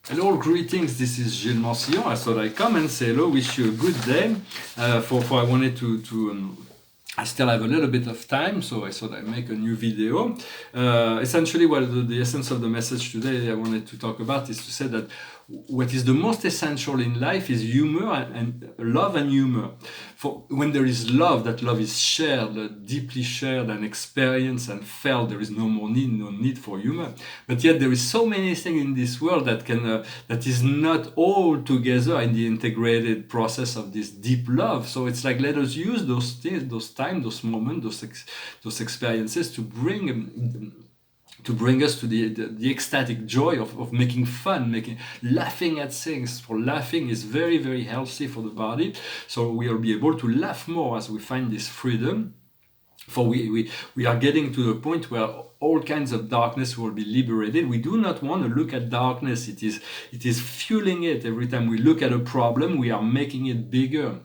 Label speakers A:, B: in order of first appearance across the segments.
A: Hello, greetings. This is Gilles Mancillon. I thought I'd come and say hello, wish you a good day. For I wanted to I still have a little bit of time, so I thought I'd make a new video. Essentially, what the essence of the message today I wanted to talk about is to say that what is the most essential in life is humor and love and humor. For when there is love, that love is shared, deeply shared and experienced and felt. There is no need for humor. But yet there is so many things in this world that that is not all together in the integrated process of this deep love. So it's like, let us use those things, those time, those moments, those experiences to bring us to the ecstatic joy of making fun, laughing at things. For laughing is very, very healthy for the body. So we will be able to laugh more as we find this freedom. For we are getting to the point where all kinds of darkness will be liberated. We do not want to look at darkness. It is fueling it. Every time we look at a problem, we are making it bigger.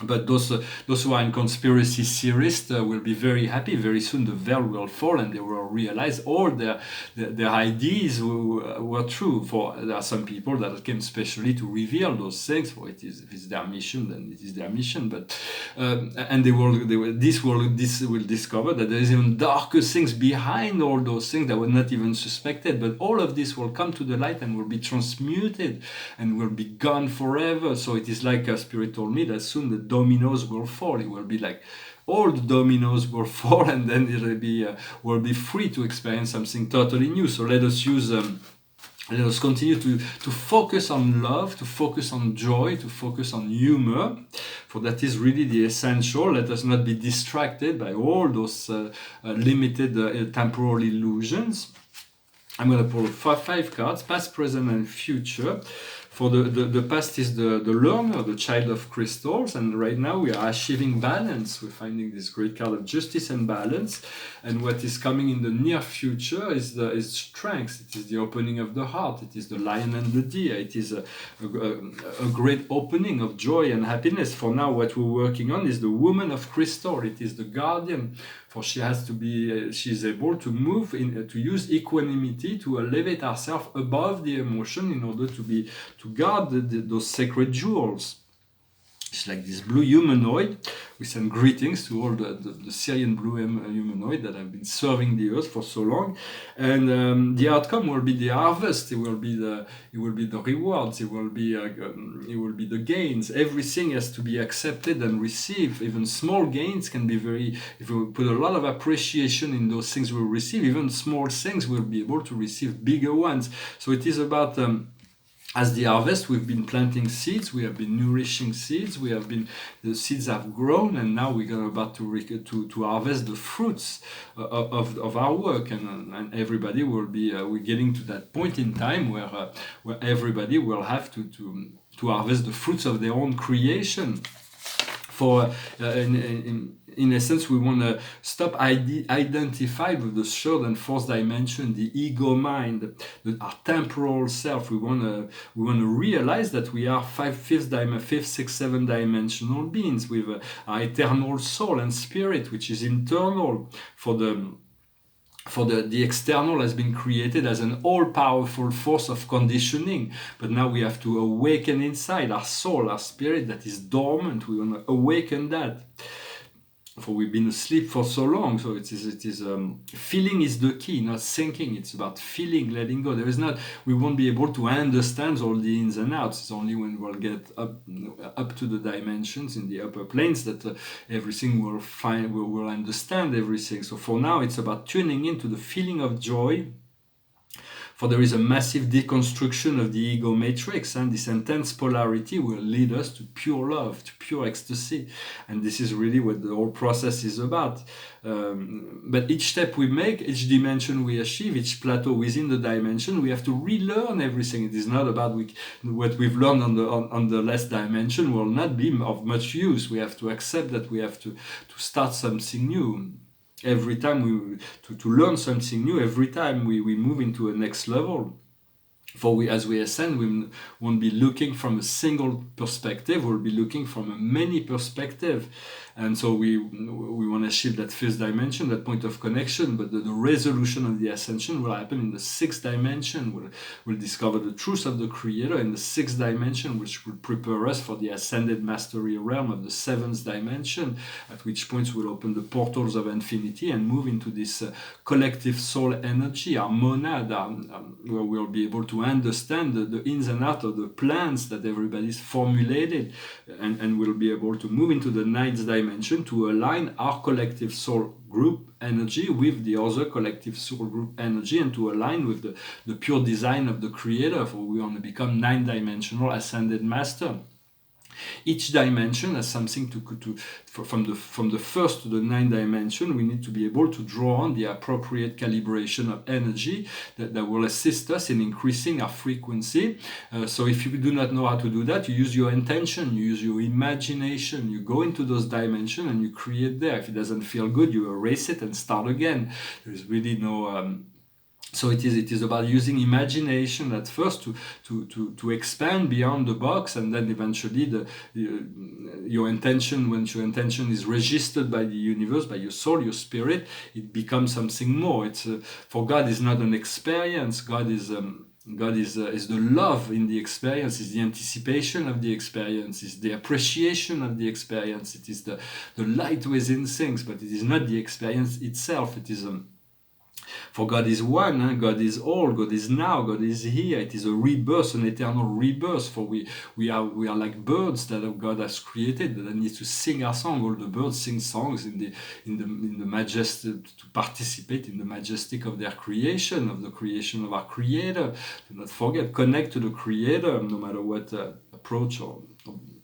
A: But those who are in conspiracy theorists will be very happy. Very soon the veil will fall and they will realize all their ideas were true. For there are some people that came specially to reveal those things. For if it's their mission, then it is their mission. But and this will discover that there is even darker things behind all those things that were not even suspected. But all of this will come to the light and will be transmuted and will be gone forever. So it is like a Spirit told me that soon the dominoes will fall. It will be like all the dominoes will fall, and then we'll be free to experience something totally new. So let us continue to focus on love, to focus on joy, to focus on humor, for that is really the essential. Let us not be distracted by all those limited temporal illusions. I'm going to pull five cards, past, present, and future. For the past is the learner, the child of crystals, and right now we are achieving balance. We're finding this great card of justice and balance. And what is coming in the near future is strength. It is the opening of the heart. It is the lion and the deer. It is a great opening of joy and happiness. For now, what we're working on is the woman of crystal. It is the guardian. For she is able to move to use equanimity to elevate herself above the emotion in order to guard those sacred jewels. It's like this blue humanoid. We send greetings to all the Syrian blue humanoid that have been serving the earth for so long, and the outcome will be the harvest. It will be the rewards. It will be the gains. Everything has to be accepted and received. Even small gains can be very. If we put a lot of appreciation in those things we receive, even small things will be able to receive bigger ones. So it is about. As the harvest, we've been planting seeds, we have been nourishing seeds, the seeds have grown, and now we're about to harvest the fruits of our work, and everybody will be. We're getting to that point in time where everybody will have to harvest the fruits of their own creation. For in essence, we want to stop identify with the third and fourth dimension, the ego mind, our temporal self. We want to realize that we are fifth, sixth, seventh dimensional beings with our eternal soul and spirit, which is internal. For the external has been created as an all-powerful force of conditioning, but now we have to awaken inside our soul, our spirit that is dormant. We want to awaken that. For we've been asleep for so long, so it is feeling is the key, not thinking. It's about feeling, letting go. We won't be able to understand all the ins and outs. It's only when we'll get up to the dimensions in the upper planes that everything we'll understand everything. So for now, it's about tuning into the feeling of joy. For there is a massive deconstruction of the ego matrix, and this intense polarity will lead us to pure love, to pure ecstasy. And this is really what the whole process is about. But each step we make, each dimension we achieve, each plateau within the dimension, we have to relearn everything. It is not about what we've learned on the last dimension will not be of much use. We have to accept that we have to start something new. Every time to learn something new, every time we move into a next level. For as we ascend, we won't be looking from a single perspective, we'll be looking from a many perspective. And so we want to achieve that fifth dimension, that point of connection, but the resolution of the ascension will happen in the sixth dimension. We'll discover the truth of the Creator in the sixth dimension, which will prepare us for the ascended mastery realm of the seventh dimension, at which point we'll open the portals of infinity and move into this collective soul energy, our monad, where we'll be able to understand the ins and outs of the plans that everybody's formulated, and we'll be able to move into the ninth dimension to align our collective soul group energy with the other collective soul group energy, and to align with the pure design of the Creator, for we want to become nine-dimensional ascended master. Each dimension has something from the first to the ninth dimension. We need to be able to draw on the appropriate calibration of energy that will assist us in increasing our frequency. So if you do not know how to do that, you use your intention, you use your imagination, you go into those dimensions and you create there. If it doesn't feel good, you erase it and start again. There's really no... So it is about using imagination at first to expand beyond the box, and then eventually your intention, when your intention is registered by the universe, by your soul, your spirit, it becomes something more. For God is not an experience. God is the love in the experience, is the anticipation of the experience, is the appreciation of the experience. It is the light within things, but it is not the experience itself. It is for God is one, God is all, God is now, God is here. It is a rebirth, an eternal rebirth. For we are like birds that God has created that need to sing our song. All the birds sing songs in the majestic, to participate in the majestic of their creation, of the creation of our Creator. Do not forget, connect to the Creator, no matter what approach or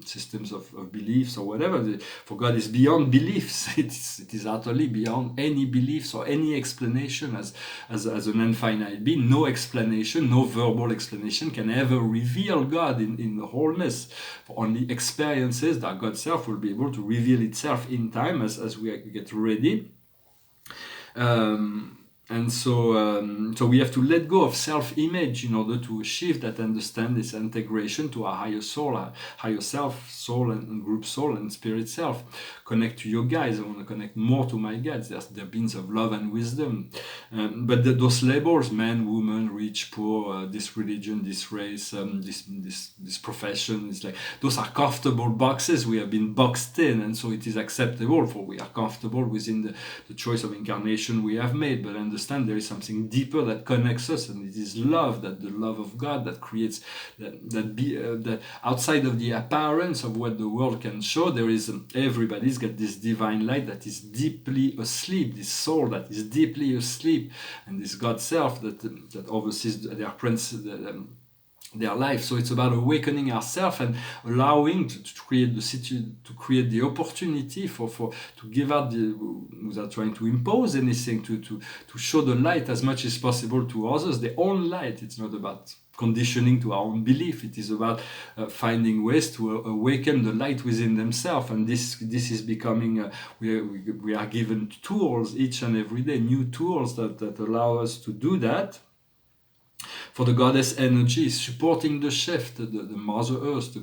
A: systems of beliefs or whatever. For God is beyond beliefs. It is utterly beyond any beliefs or any explanation as an infinite being. No explanation, no verbal explanation can ever reveal God in the wholeness. For only experiences that God self will be able to reveal itself in time as we get ready. And so we have to let go of self-image in order to achieve that, understand this integration to our higher soul, our higher self, soul and group soul and spirit self. Connect to your guides. I want to connect more to my guides. They're beings of love and wisdom. But those labels, man, woman, rich, poor, this religion, this race, this profession, it's like those are comfortable boxes. We have been boxed in, and so it is acceptable, for we are comfortable within the choice of incarnation we have made. But understand there is something deeper that connects us, and it is love, that the love of God that creates that outside of the appearance of what the world can show. There is everybody's got this divine light that is deeply asleep, this soul that is deeply asleep, and this God self that oversees their their life. So it's about awakening ourselves and allowing to create the opportunity to give out without trying to impose anything, to show the light as much as possible to others, their own light. It's not about conditioning to our own belief. It is about finding ways to awaken the light within themselves, and this is becoming we are given tools each and every day, new tools that allow us to do that. For the goddess energy is supporting the shift, the Mother Earth, the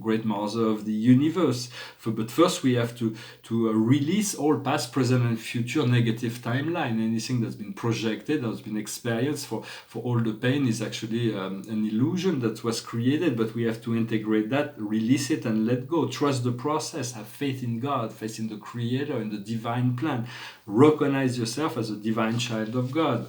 A: great Mother of the universe. But first we have to release all past, present and future negative timeline. Anything that's been projected, that's been experienced, for all the pain is actually an illusion that was created, but we have to integrate that, release it and let go. Trust the process, have faith in God, faith in the Creator, in the divine plan. Recognize yourself as a divine child of God.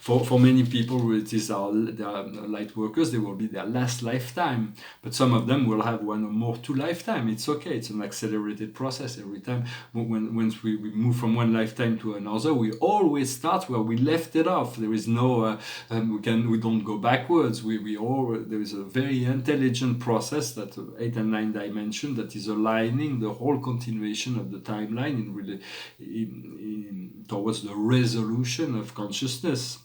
A: For many people, it is they are light workers, they will be their last lifetime. But some of them will have one or more, 2 lifetimes. It's okay, it's an accelerated process. Every time, once we move from one lifetime to another, we always start where we left it off. There is no, we don't go backwards. There is a very intelligent process, that 8 and 9 dimension, that is aligning the whole continuation of the timeline towards the resolution of consciousness.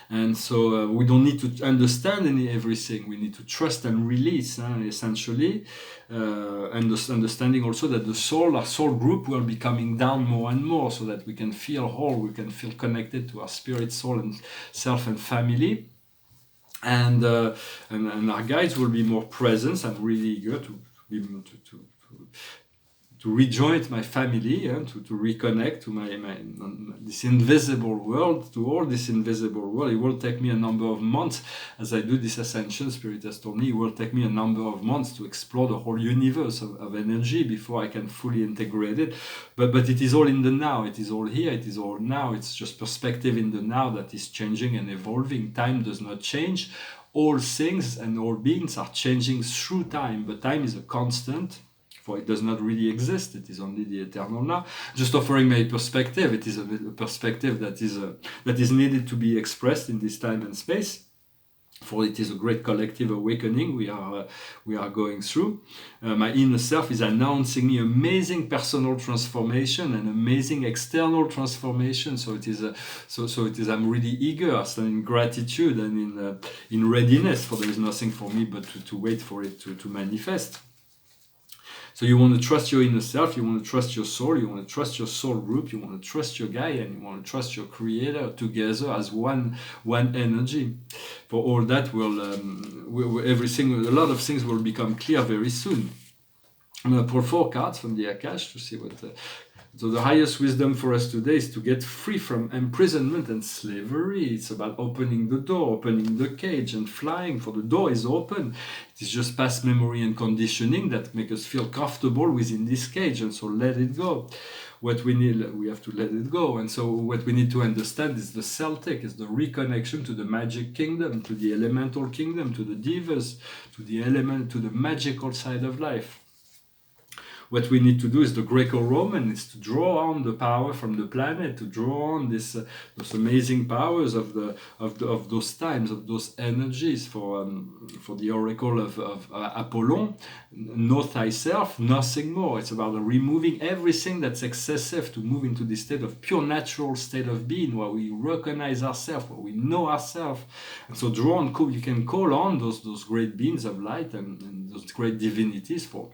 A: And so we don't need to understand everything. We need to trust and release, essentially. Understanding also that our soul group will be coming down more and more, so that we can feel whole, we can feel connected to our spirit, soul, and self and family. And our guides will be more present and really eager rejoin my family, to reconnect to my this invisible world, to all this invisible world. It will take me a number of months as I do this ascension. Spirit has told me it will take me a number of months to explore the whole universe of energy before I can fully integrate it. But it is all in the now. It is all here. It is all now. It's just perspective in the now that is changing and evolving. Time does not change. All things and all beings are changing through time, but time is a constant, for it does not really exist. It is only the eternal now. Just offering my perspective. It is a perspective that is needed to be expressed in this time and space. For it is a great collective awakening we are going through. My inner self is announcing me amazing personal transformation and amazing external transformation. So it is I'm really eager, and in gratitude and in readiness. For there is nothing for me but to wait for it to manifest. So you want to trust your inner self, you want to trust your soul, you want to trust your soul group, you want to trust your Gaia, and you want to trust your creator together as one energy. For all that, a lot of things will become clear very soon. I'm going to pull 4 cards from the Akash to see what... So the highest wisdom for us today is to get free from imprisonment and slavery. It's about opening the door, opening the cage and flying, for the door is open. It is just past memory and conditioning that make us feel comfortable within this cage, and so let it go. What we need, we have to let it go. And so what we need to understand is the Celtic, is the reconnection to the magic kingdom, to the elemental kingdom, to the divas, to the element, to the magical side of life. What we need to do is the Greco-Roman, is to draw on the power from the planet, to draw on those amazing powers of those times, of those energies. For the oracle of Apollon, know thyself, nothing more. It's about removing everything that's excessive to move into this state of pure natural state of being, where we recognize ourselves, where we know ourselves. And so you can call on those great beings of light and those great divinities, for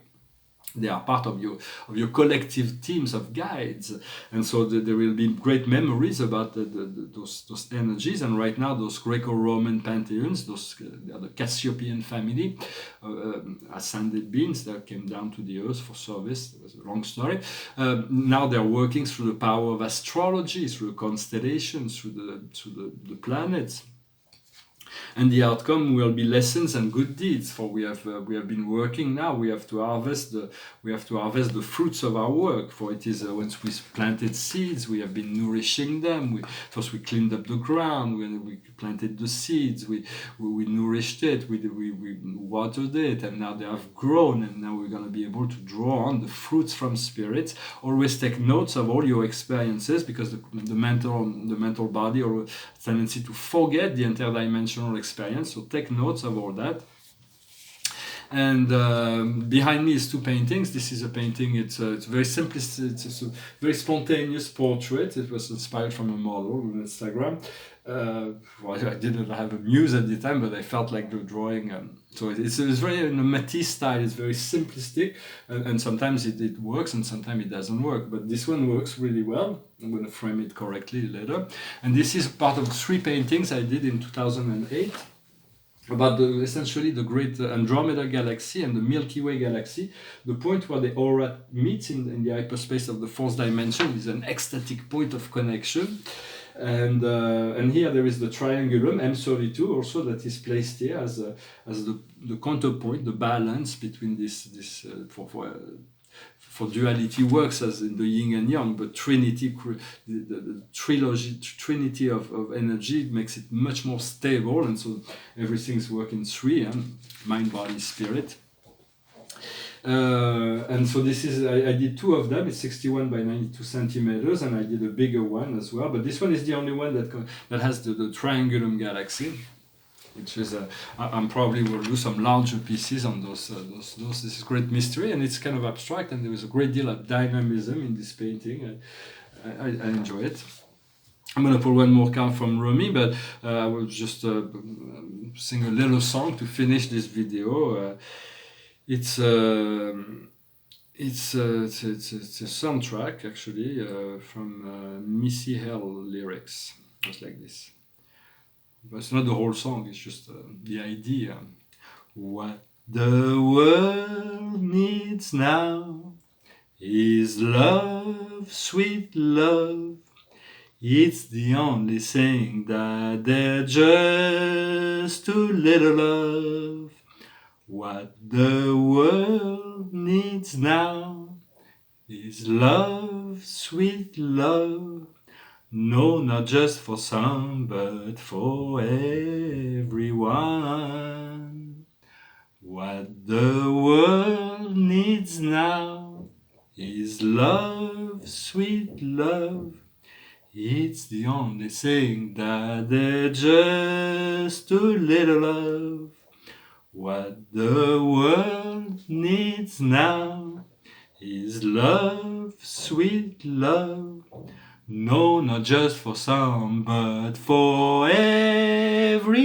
A: they are part of your collective teams of guides, and so there will be great memories about those energies. And right now, those Greco-Roman pantheons, they are the Cassiopeian family, ascended beings that came down to the earth for service. It was a long story. Now they're working through the power of astrology, through the constellations, through the planets. And the outcome will be lessons and good deeds. For we have been working now. We have to harvest the fruits of our work. For it is once we planted seeds, we have been nourishing them. First we cleaned up the ground. We planted the seeds. We nourished it. We watered it, and now they have grown. And now we're going to be able to draw on the fruits from spirits. Always take notes of all your experiences, because the mental body or tendency to forget the interdimensional experience. So take notes of all that. And behind me is 2 paintings. This is a painting. It's very simplistic. It's a very spontaneous portrait. It was inspired from a model on Instagram. I didn't have a muse at the time, but I felt like the drawing. So it's very in a Matisse style. It's very simplistic, and sometimes it works, and sometimes it doesn't work. But this one works really well. I'm going to frame it correctly later. And this is part of 3 paintings I did in 2008. About essentially the great Andromeda galaxy and the Milky Way galaxy. The point where the aura meets in the hyperspace of the 4th dimension is an ecstatic point of connection. And here there is the triangulum M32 also, that is placed here as the counterpoint, the balance between this for duality works as in the yin and yang, but trinity, the trinity of energy makes it much more stable, and so everything's working 3, mind, body, spirit. And so this is, I did 2 of them. It's 61 by 92 centimeters, and I did a bigger one as well. But this one is the only one that has the triangulum galaxy, which is I'm probably will do some larger pieces on those. This is great mystery, and it's kind of abstract, and there is a great deal of dynamism in this painting. I enjoy it. I'm going to pull one more card from Rumi, but I will just sing a little song to finish this video. It's a soundtrack actually from Missy Hell lyrics, just like this. But it's not the whole song, it's just the idea. What the world needs now is love, sweet love. It's the only thing that there's just too little of. What the world needs now is love, sweet love. No, not just for some, but for everyone. What the world needs now is love, sweet love. It's the only thing that there's just too little of. What the world needs now is love, sweet love. No, not just for some, but for everyone.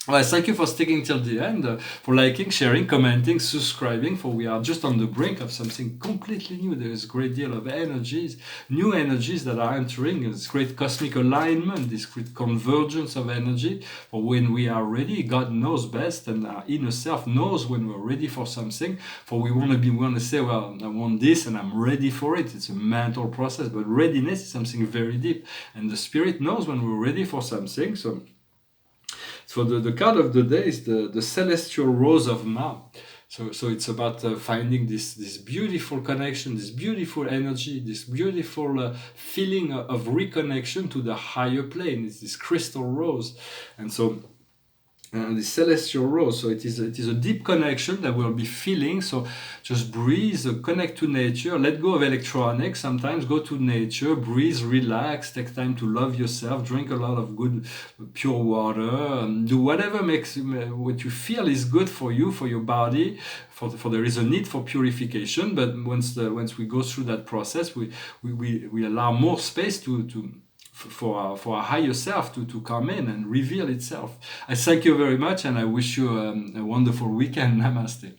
A: Well, thank you for sticking till the end, for liking, sharing, commenting, subscribing, for we are just on the brink of something completely new. There is a great deal of energies, new energies that are entering, this great cosmic alignment, this great convergence of energy, for when we are ready, God knows best, and our inner self knows when we're ready for something, for we want to say, well, I want this and I'm ready for it. It's a mental process, but readiness is something very deep, and the spirit knows when we're ready for something. So the card of the day is the Celestial Rose of Ma. So it's about finding this beautiful connection, this beautiful energy, this beautiful feeling of reconnection to the higher plane. It's this crystal rose, and so. The celestial rose, so it is a deep connection that we'll be feeling. So just breathe, connect to nature, let go of electronics. Sometimes go to nature, breathe, relax, take time to love yourself, drink a lot of good pure water, do whatever makes what you feel is good for you, for your body. For there is a need for purification, but once we go through that process, we allow more space for our higher self to come in and reveal itself. I thank you very much, and I wish you a wonderful weekend. Namaste.